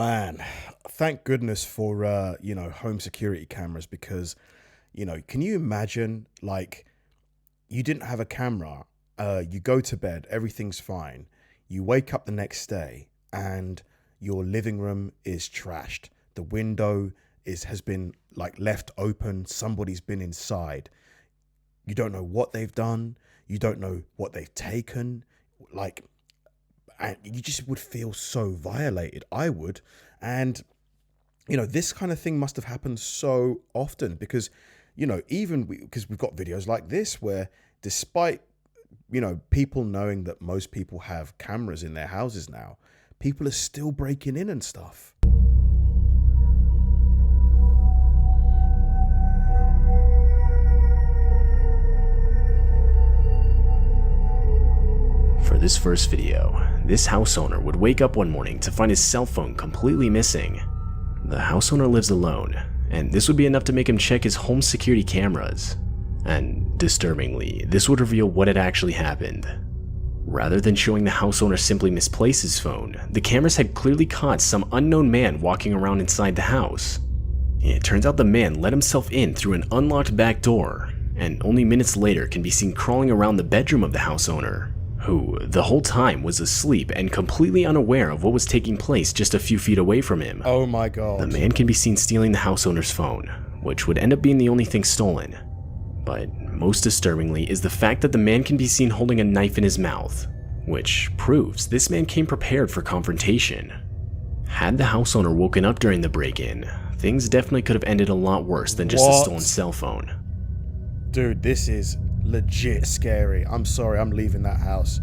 Man, thank goodness for home security cameras because, can you imagine like you didn't have a camera, you go to bed, everything's fine. You wake up the next day and your living room is trashed. The window has been like left open, somebody's been inside. You don't know what they've done, you don't know what they've taken. Like, and you just would feel so violated. I would. And this kind of thing must have happened so often because even because we've got videos like this where despite people knowing that most people have cameras in their houses now, people are still breaking in and stuff. For this first video, this house owner would wake up one morning to find his cell phone completely missing. The house owner lives alone, and this would be enough to make him check his home security cameras. And disturbingly, this would reveal what had actually happened. Rather than showing the house owner simply misplaced his phone, the cameras had clearly caught some unknown man walking around inside the house. It turns out the man let himself in through an unlocked back door, and only minutes later can be seen crawling around the bedroom of the house owner, who the whole time was asleep and completely unaware of what was taking place just a few feet away from him. Oh my god. The man can be seen stealing the house owner's phone, which would end up being the only thing stolen. But most disturbingly is the fact that the man can be seen holding a knife in his mouth, which proves this man came prepared for confrontation. Had the house owner woken up during the break-in, things definitely could have ended a lot worse than just a stolen cell phone. Dude, this is legit scary. I'm sorry, I'm leaving that house.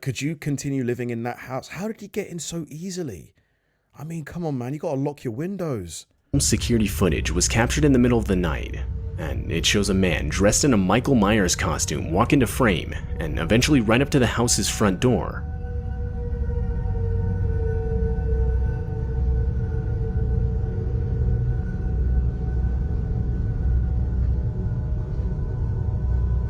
Could you continue living in that house? How did you get in so easily? I mean, come on, man, you gotta lock your windows. Security footage was captured in the middle of the night, and it shows a man dressed in a Michael Myers costume walk into frame and eventually right up to the house's front door.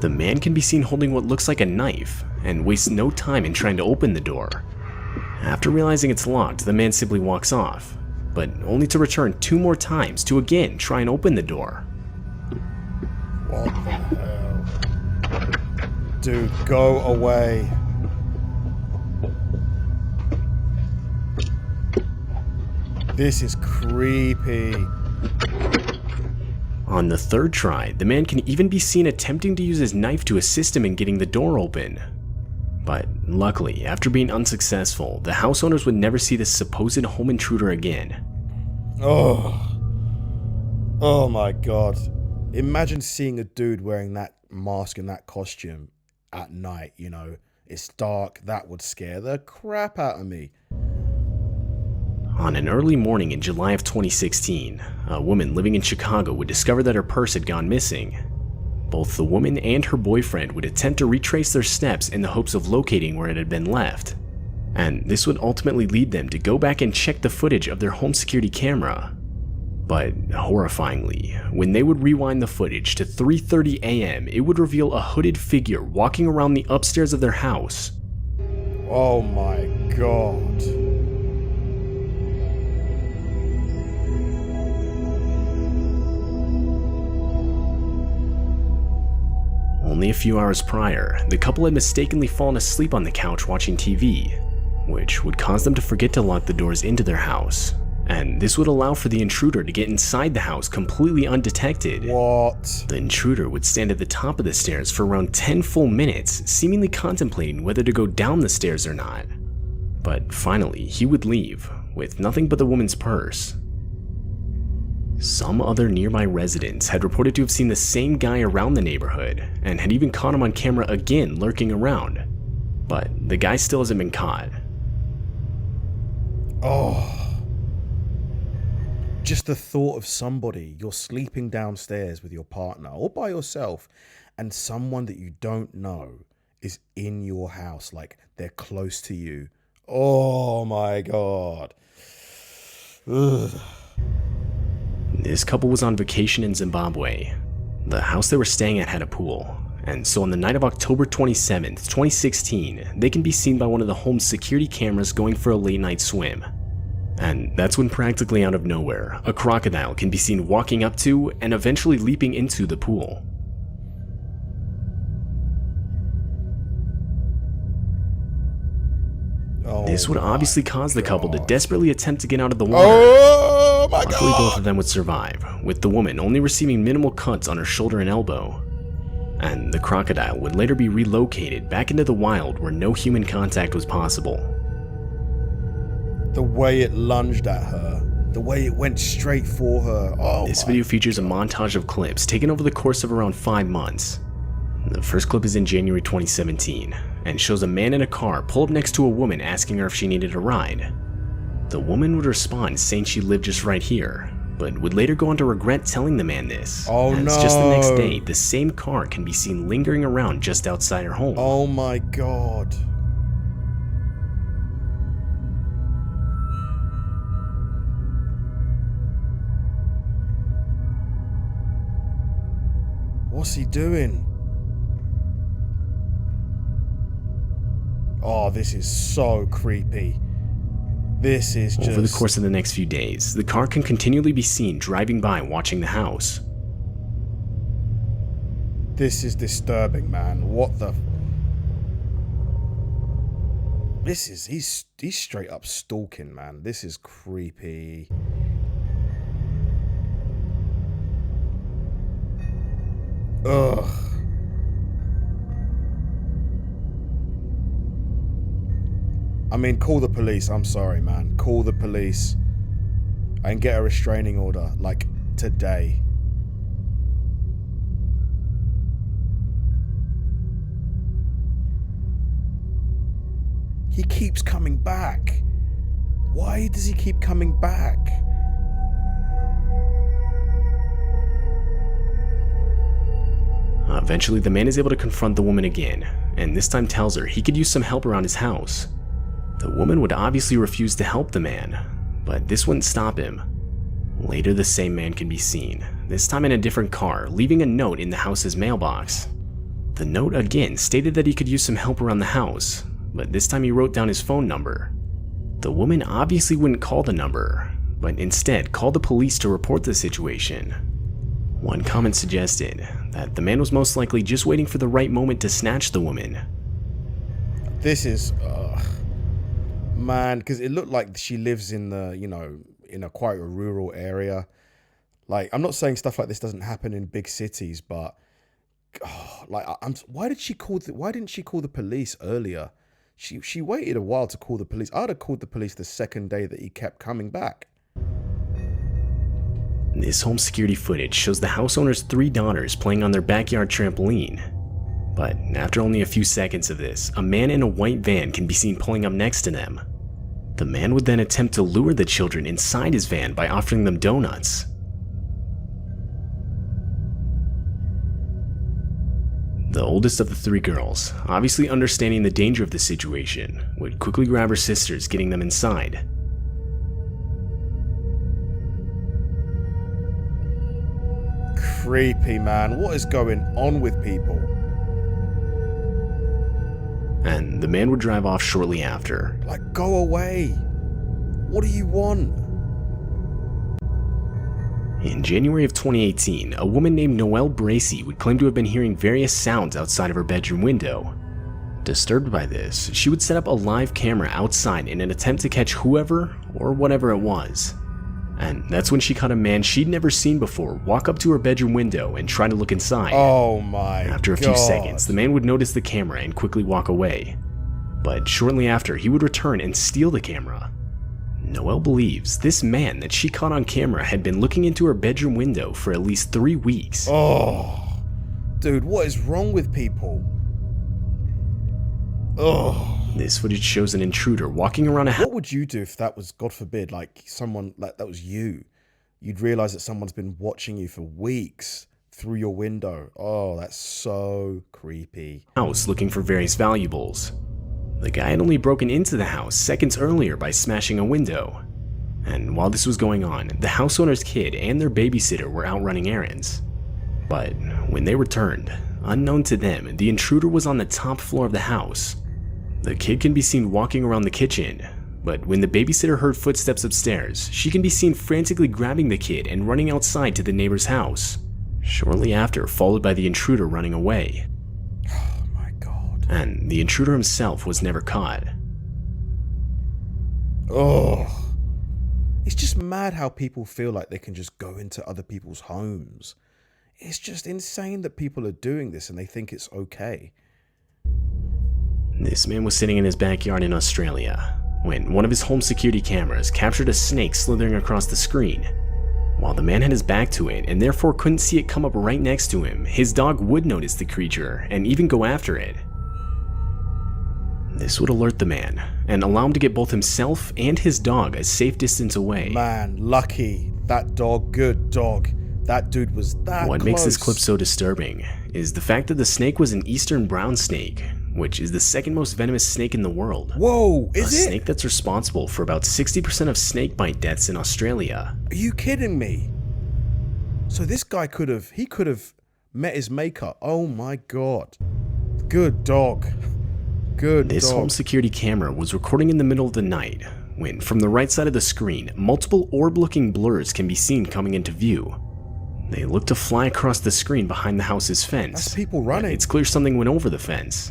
The man can be seen holding what looks like a knife and wastes no time in trying to open the door. After realizing it's locked, the man simply walks off, but only to return 2 more times to again try and open the door. What the hell? Dude, go away. This is creepy. On the 3rd try, the man can even be seen attempting to use his knife to assist him in getting the door open. But luckily, after being unsuccessful, the house owners would never see this supposed home intruder again. Oh my god. Imagine seeing a dude wearing that mask and that costume at night, It's dark, that would scare the crap out of me. On an early morning in July of 2016, a woman living in Chicago would discover that her purse had gone missing. Both the woman and her boyfriend would attempt to retrace their steps in the hopes of locating where it had been left. And this would ultimately lead them to go back and check the footage of their home security camera. But horrifyingly, when they would rewind the footage to 3:30 a.m., it would reveal a hooded figure walking around the upstairs of their house. Oh my god. Only a few hours prior, the couple had mistakenly fallen asleep on the couch watching TV, which would cause them to forget to lock the doors into their house. And this would allow for the intruder to get inside the house completely undetected. What? The intruder would stand at the top of the stairs for around 10 full minutes, seemingly contemplating whether to go down the stairs or not. But finally, he would leave, with nothing but the woman's purse. Some other nearby residents had reported to have seen the same guy around the neighborhood, and had even caught him on camera again lurking around. But the guy still hasn't been caught. Oh. Just the thought of somebody, you're sleeping downstairs with your partner or by yourself, and someone that you don't know is in your house, like they're close to you. Oh my god. Ugh. This couple was on vacation in Zimbabwe. The house they were staying at had a pool, And so on the night of October 27th, 2016, they can be seen by one of the home's security cameras going for a late night swim. And that's when, practically out of nowhere, a crocodile can be seen walking up to and eventually leaping into the pool. This would obviously cause the couple to desperately attempt to get out of the water. Oh my Luckily, God! both of them would survive, with the woman only receiving minimal cuts on her shoulder and elbow. And the crocodile would later be relocated back into the wild where no human contact was possible. The way it lunged at her, the way it went straight for her. Oh, this video features a montage of clips taken over the course of around 5 months. The first clip is in January 2017 and shows a man in a car pull up next to a woman asking her if she needed a ride. The woman would respond saying she lived just right here, but would later go on to regret telling the man this. Oh no. Just the next day, the same car can be seen lingering around just outside her home. Oh my God. What's he doing? Oh, this is so creepy. This is just... Over the course of the next few days, the car can continually be seen driving by watching the house. This is disturbing, man. What the... This is... He's straight up stalking, man. This is creepy. Ugh. I mean, call the police. I'm sorry, man. Call the police and get a restraining order, like, today. He keeps coming back. Why does he keep coming back? Eventually, the man is able to confront the woman again, and this time tells her he could use some help around his house. The woman would obviously refuse to help the man, but this wouldn't stop him. Later, the same man can be seen, this time in a different car, leaving a note in the house's mailbox. The note again stated that he could use some help around the house, but this time he wrote down his phone number. The woman obviously wouldn't call the number, but instead called the police to report the situation. One comment suggested that the man was most likely just waiting for the right moment to snatch the woman. This is... man, because it looked like she lives in the, you know, in a quite a rural area. Like, I'm not saying stuff like this doesn't happen in big cities, but why didn't she call the police earlier? She waited a while to call the police. I'd have called the police the second day that he kept coming back. This home security footage shows the house owner's 3 daughters playing on their backyard trampoline. But after only a few seconds of this, a man in a white van can be seen pulling up next to them. The man would then attempt to lure the children inside his van by offering them donuts. The oldest of the 3 girls, obviously understanding the danger of the situation, would quickly grab her sisters, getting them inside. Creepy, man. What is going on with people? And the man would drive off shortly after. Like, go away. What do you want? In January of 2018, a woman named Noelle Bracey would claim to have been hearing various sounds outside of her bedroom window. Disturbed by this, she would set up a live camera outside in an attempt to catch whoever or whatever it was. And that's when she caught a man she'd never seen before walk up to her bedroom window and try to look inside. Oh my God. After a few seconds, the man would notice the camera and quickly walk away. But shortly after, he would return and steal the camera. Noelle believes this man that she caught on camera had been looking into her bedroom window for at least 3 weeks. Oh, dude, what is wrong with people? Oh. This footage shows an intruder walking around a house. What would you do if that was, God forbid, like someone, like that was you? You'd realize that someone's been watching you for weeks through your window. Oh, that's so creepy. House looking for various valuables. The guy had only broken into the house seconds earlier by smashing a window. And while this was going on, the house owner's kid and their babysitter were out running errands. But when they returned, Unknown to them, the intruder was on the top floor of the house. The kid can be seen walking around the kitchen, but when the babysitter heard footsteps upstairs, she can be seen frantically grabbing the kid and running outside to the neighbor's house. Shortly after, followed by the intruder running away. Oh my God. And the intruder himself was never caught. Oh. It's just mad how people feel like they can just go into other people's homes. It's just insane that people are doing this and they think it's okay. This man was sitting in his backyard in Australia when one of his home security cameras captured a snake slithering across the screen. While the man had his back to it and therefore couldn't see it come up right next to him, his dog would notice the creature and even go after it. This would alert the man and allow him to get both himself and his dog a safe distance away. Man, lucky. That dog, good dog. That dude was that What close. makes this clip so disturbing is the fact that the snake was an eastern brown snake, which is the second most venomous snake in the world. Whoa, is it? A snake that's responsible for about 60% of snake bite deaths in Australia. Are you kidding me? So this guy could have met his maker. Oh my God. Good dog. Good This dog. home security camera was recording in the middle of the night when, from the right side of the screen, multiple orb-looking blurs can be seen coming into view. They look to fly across the screen behind the house's fence. That's people running. It's clear something went over the fence.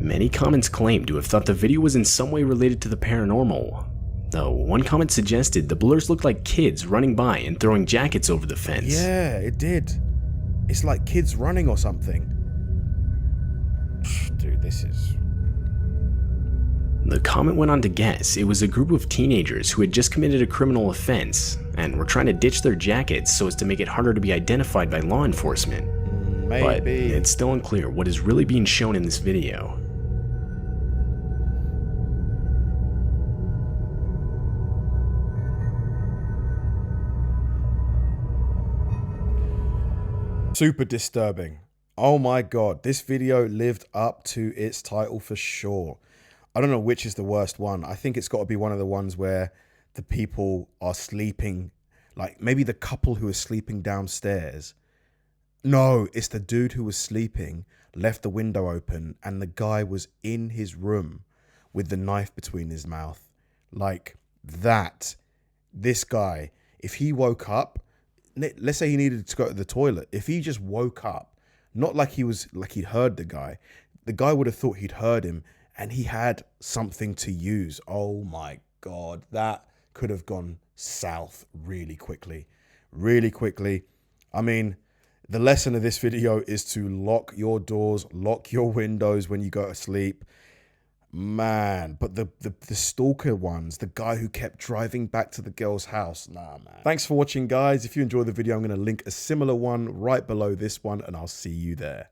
Many comments claim to have thought the video was in some way related to the paranormal, though one comment suggested the blurs looked like kids running by and throwing jackets over the fence. Yeah, it did. It's like kids running or something. Dude, this is... The comment went on to guess it was a group of teenagers who had just committed a criminal offense and were trying to ditch their jackets so as to make it harder to be identified by law enforcement. Maybe. But it's still unclear what is really being shown in this video. Super disturbing. Oh my God, this video lived up to its title for sure. I don't know which is the worst one. I think it's got to be one of the ones where the people are sleeping, like maybe the couple who is sleeping downstairs. No, it's the dude who was sleeping, left the window open, and the guy was in his room with the knife between his mouth. Like that. This guy, if he woke up, let's say he needed to go to the toilet. If he just woke up, not like he'd heard the guy would have thought he'd heard him and he had something to use. Oh my God, that could have gone south really quickly. Really quickly. I mean, the lesson of this video is to lock your doors, lock your windows when you go to sleep. Man, but the stalker ones, the guy who kept driving back to the girl's house, nah, man. Thanks for watching, guys. If you enjoyed the video, I'm going to link a similar one right below this one, and I'll see you there.